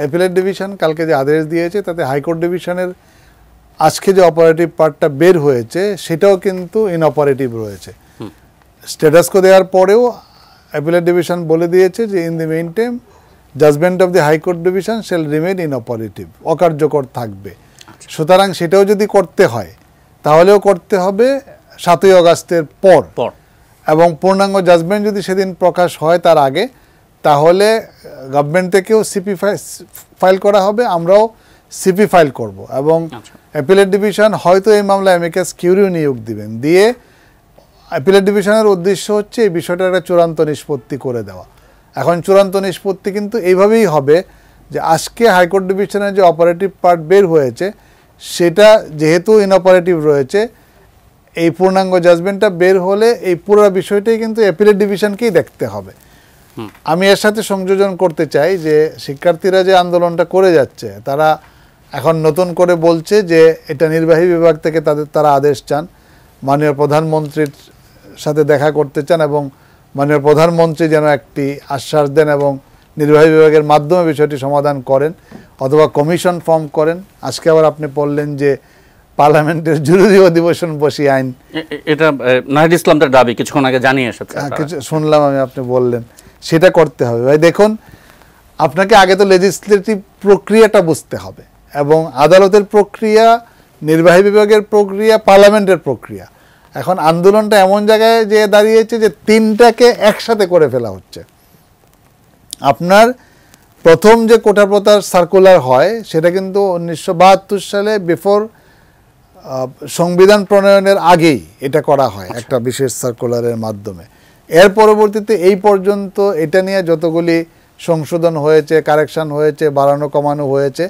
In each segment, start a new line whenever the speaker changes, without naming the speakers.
Appellate division কালকে যে আদেশ দিয়েছে তাতে হাইকোর্ট ডিভিশনের আজকে যে অপারেটিভ পার্টটা বের হয়েছে সেটাও কিন্তু ইনঅপারেটিভ রয়েছে। স্ট্যাটাসকো দেওয়ার পরেও অ্যাপিলেট ডিভিশন বলে দিয়েছে যে in the meantime judgement of the high court division shall remain inoperative, অকার্যকর থাকবে। সুতরাং সেটাও যদি করতে হয় তাহলেও করতে হবে 7ই আগস্টের পর, এবং পূর্ণাঙ্গ জাজমেন্ট যদি সেদিন প্রকাশ হয় তার আগে, তাহলে গভর্নমেন্ট থেকেও সিপি ফাইল করা হবে, আমরাও সিপি ফাইল করব, এবং অ্যাপিলেট ডিভিশন হয়তো এই মামলায় অ্যামিকাস কিউরিও নিয়োগ দিবেন। দিয়ে অ্যাপিলেট ডিভিশনের উদ্দেশ্য হচ্ছে এই বিষয়টা একটা চূড়ান্ত নিষ্পত্তি করে দেওয়া। এখন চূড়ান্ত নিষ্পত্তি কিন্তু এইভাবেই হবে যে আজকে হাইকোর্ট ডিভিশনের যে অপারেটিভ পার্ট বের হয়েছে সেটা যেহেতু ইনঅপারেটিভ রয়েছে, এই পূর্ণাঙ্গ জাজমেন্টটা বের হলে এই পুরো বিষয়টাই কিন্তু অ্যাপিলেট ডিভিশনকেই দেখতে হবে। আমি এর সাথে সংযোজন করতে চাই যে শিক্ষার্থীরা যে আন্দোলনটা করে যাচ্ছে তারা এখন নতুন করে বলছে যে এটা নির্বাহী বিভাগ থেকে তারা আদেশ চান, মাননীয় প্রধানমন্ত্রীর সাথে দেখা করতে চান, এবং মাননীয় প্রধানমন্ত্রী যেন একটি আশ্বাস দেন এবং নির্বাহী বিভাগের মাধ্যমে বিষয়টি সমাধান করেন অথবা কমিশন ফর্ম করেন। আজকে আবার আপনি বললেন যে পার্লামেন্টের জরুরি অধিবেশন বসি আইন,
এটা নাহিদ ইসলামদের দাবি কিছুক্ষণ আগে জানিয়ে এসেছে,
কিছু শুনলাম আমি, আপনি বললেন সেটা করতে হবে। ভাই দেখুন, আপনাকে আগে তো লেজিসলেটিভ প্রক্রিয়াটা বুঝতে হবে, এবং আদালতের প্রক্রিয়া, নির্বাহী বিভাগের প্রক্রিয়া, পার্লামেন্টের প্রক্রিয়া। এখন আন্দোলনটা এমন জায়গায় যে দাঁড়িয়েছে যে তিনটাকে একসাথে করে ফেলা হচ্ছে। আপনার প্রথম যে কোটা প্রথার সার্কুলার হয় সেটা কিন্তু 1972 সালে বিফোর সংবিধান প্রণয়নের আগেই এটা করা হয় একটা বিশেষ সার্কুলারের মাধ্যমে। এর পরবর্তীতে এই পর্যন্ত এটা নিয়ে যতগুলি সংশোধন হয়েছে, কারেকশন হয়েছে, বাড়ানো কমানো হয়েছে,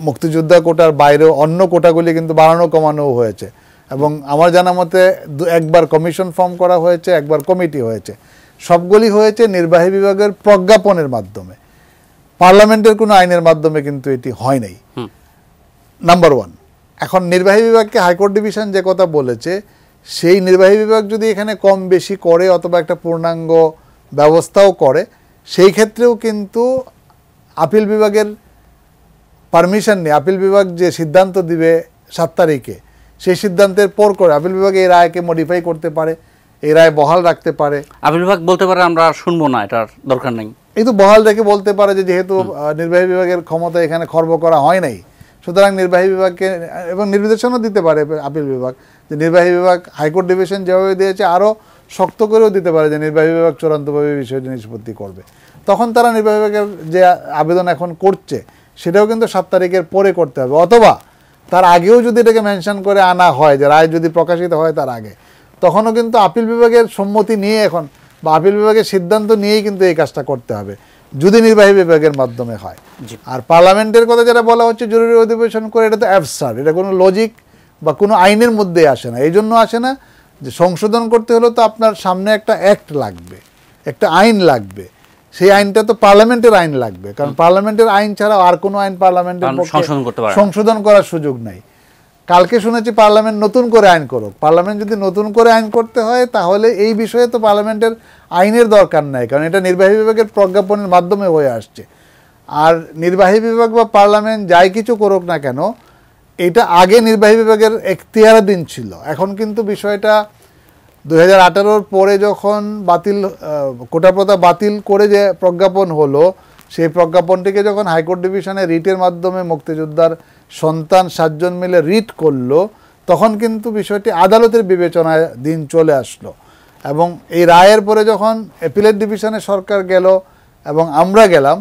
মুক্তিযোদ্ধা কোটার বাইরেও অন্য কোটাগুলি কিন্তু বাড়ানো কমানো হয়েছে, এবং আমার জানা মতে একবার কমিশন ফর্ম করা হয়েছে, একবার কমিটি হয়েছে। সবগুলি হয়েছে নির্বাহী বিভাগের প্রজ্ঞাপনের মাধ্যমে, পার্লামেন্টের কোনো আইনের মাধ্যমে কিন্তু এটি হয় নাই। Number one. এখন নির্বাহী বিভাগকে হাইকোর্ট ডিভিশন যে কথা বলেছে, সেই নির্বাহী বিভাগ যদি এখানে কম বেশি করে অথবা একটা পূর্ণাঙ্গ ব্যবস্থাও করে, সেই ক্ষেত্রেও কিন্তু আপিল বিভাগের পারমিশন নিয়ে আপিল বিভাগ যে সিদ্ধান্ত দিবে 7 তারিখে, সেই সিদ্ধান্তের পর করে আপিল বিভাগ এই রায়কে মডিফাই করতে পারে, এই রায় বহাল রাখতে পারে।
আপিল বিভাগ বলতে পারে আমরা শুনবো না, এটার দরকার নেই,
এই তো বহাল রেখে বলতে পারে যে যেহেতু নির্বাহী বিভাগের ক্ষমতা এখানে খর্ব করা হয় নাই, সুতরাং নির্বাহী বিভাগকে, এবং নির্দেশনও দিতে পারে আপিল বিভাগ যে নির্বাহী বিভাগ হাইকোর্ট ডিভিশন যেভাবে দিয়েছে আরও শক্ত করেও দিতে পারে যে নির্বাহী বিভাগ চূড়ান্তভাবে বিষয়টি নিষ্পত্তি করবে। তখন তারা নির্বাহী বিভাগের যে আবেদন এখন করছে সেটাও কিন্তু 7 তারিখের পরে করতে হবে, অথবা তার আগেও যদি এটাকে মেনশন করে আনা হয় যে রায় যদি প্রকাশিত হয় তার আগে, তখনও কিন্তু আপিল বিভাগের সম্মতি নিয়ে এখন বা আপিল বিভাগের সিদ্ধান্ত নিয়েই কিন্তু এই কাজটা করতে হবে যদি নির্বাহী বিভাগের মাধ্যমে হয়। আর পার্লামেন্টের কথা যেটা বলা হচ্ছে জরুরি অধিবেশন করে, এটা তো অ্যাবসার্ড, এটা কোনো লজিক বা কোনো আইনের মধ্যে আসে না। এই জন্য আসে না যে সংশোধন করতে হলে তো আপনার সামনে একটা অ্যাক্ট লাগবে, একটা আইন লাগবে, সেই আইনটা তো পার্লামেন্টের আইন লাগবে, কারণ পার্লামেন্টের আইন ছাড়া আর কোনো আইন পার্লামেন্টের সংশোধন করার সুযোগ নাই। কালকে শুনেছি পার্লামেন্ট নতুন করে আইন করুক। পার্লামেন্ট যদি নতুন করে আইন করতে হয় তাহলে এই বিষয়ে তো পার্লামেন্টের আইনের দরকার নাই, কারণ এটা নির্বাহী বিভাগের প্রজ্ঞাপনের মাধ্যমে হয়ে আসছে। আর নির্বাহী বিভাগ বা পার্লামেন্ট যাই কিছু করুক না কেন, এটা আগে নির্বাহী বিভাগের এখতিয়ারাধীন ছিল। এখন কিন্তু বিষয়টা 2018-র পরে যখন কোটা প্রথা বাতিল করে যে প্রজ্ঞাপন হলো, সেই প্রজ্ঞাপনটিকে যখন হাইকোর্ট ডিভিশনে রিটের মাধ্যমে মুক্তিযোদ্ধার সন্তান 7 জন মিলে রিট করলো, তখন কিন্তু বিষয়টি আদালতের বিবেচনায় দিন চলে আসলো, এবং এই রায়ের পরে যখন অ্যাপিলেট ডিভিশনে সরকার গেল এবং আমরা গেলাম,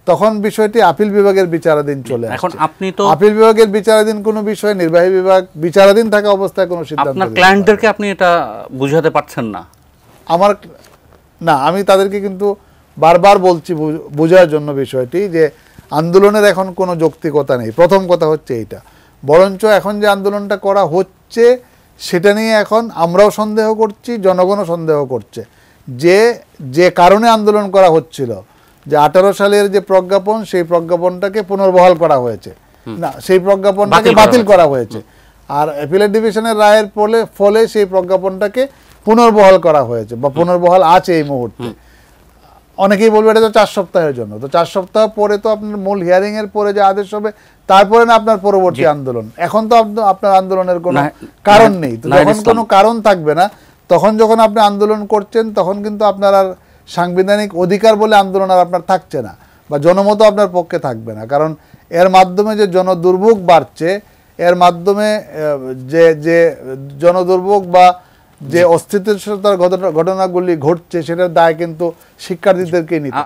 তখন বিষয়টি আপিল বিভাগের বিচারাধীন চলে আসে। এখন আপনি তো আপিল বিভাগের বিচারাধীন কোনো বিষয় নির্বাহী বিভাগ বিচারাধীন থাকা অবস্থায় কোনো সিদ্ধান্ত,
আপনার ক্লায়েন্টদেরকে আপনি এটা বুঝাতে পারছেন না?
আমি তাদেরকে কিন্তু বারবার বলছি বোঝার জন্য বিষয়টি যে আন্দোলনের এখন কোনো যৌক্তিকতা নেই। প্রথম কথা হচ্ছে এইটা, বরঞ্চ এখন যে আন্দোলনটা করা হচ্ছে সেটা নিয়ে এখন আমরাও সন্দেহ করছি, জনগণও সন্দেহ করছে যে কারণে আন্দোলন করা হচ্ছিল, যে 18 সালের যে প্রজ্ঞাপন, সেই প্রজ্ঞাপনটাকে পুনর্বহাল করা হয়েছে না, সেই প্রজ্ঞাপনটাকে বাতিল করা হয়েছে, আর অ্যাপিলেট ডিভিশনের রায়ের ফলে সেই প্রজ্ঞাপনটাকে পুনর্বহাল করা হয়েছে বা পুনর্বহাল আছে এই মুহূর্তে। অনেকেই বলবে এটা তো 4 সপ্তাহের জন্য, তো 4 সপ্তাহ পরে তো আপনার মূল হিয়ারিং এর পরে যে আদেশ হবে তারপরে না আপনার পরবর্তী আন্দোলন। এখন তো আপনার আন্দোলনের কোনো কারণ নেই, তো যখন কোনো কারণ থাকবে না তখন যখন আপনি আন্দোলন করছেন তখন কিন্তু আপনার আর সাংবিধানিক অধিকার বলে আন্দোলন আর আপনার থাকছে না, বা জনমত আপনার পক্ষে থাকবে না। কারণ এর মাধ্যমে যে জনদুর্ভোগ বাড়ছে, এর মাধ্যমে যে যে জনদুর্ভোগ বা যে অস্থিতিশীলতার ঘটনাগুলি ঘটছে সেটার দায় কিন্তু শিক্ষার্থীদেরকেই নিতে